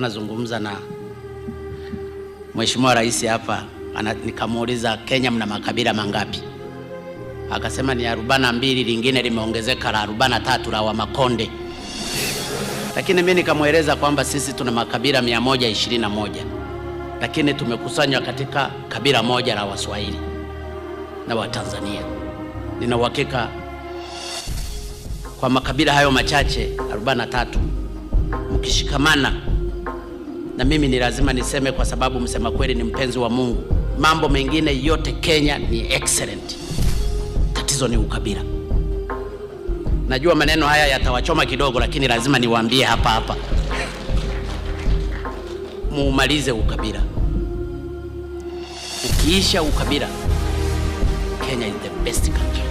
Nazungumza na Mheshimiwa Rais hapa, nikamuuliza Kenya mna makabila mangapi? Akasema ni 42, lingine limeongezeka la 43 la Wamakonde. Lakini mimi nikamweleza kwamba sisi tuna makabila 121, lakini tumekusanywa katika kabila moja la Waswahili na Watanzania. Nina uhakika kwa makabila hayo machache 43 mkishikamana, na mimi ni lazima niseme kwa sababu msema kweli ni mpenzi wa Mungu, mambo mengine yote Kenya ni excellent. Tatizo ni ukabila. Najua maneno haya yatawachoma kidogo, lakini lazima niwaambie hapa. Muumalize ukabila. Ukiisha ukabila, Kenya is the best country.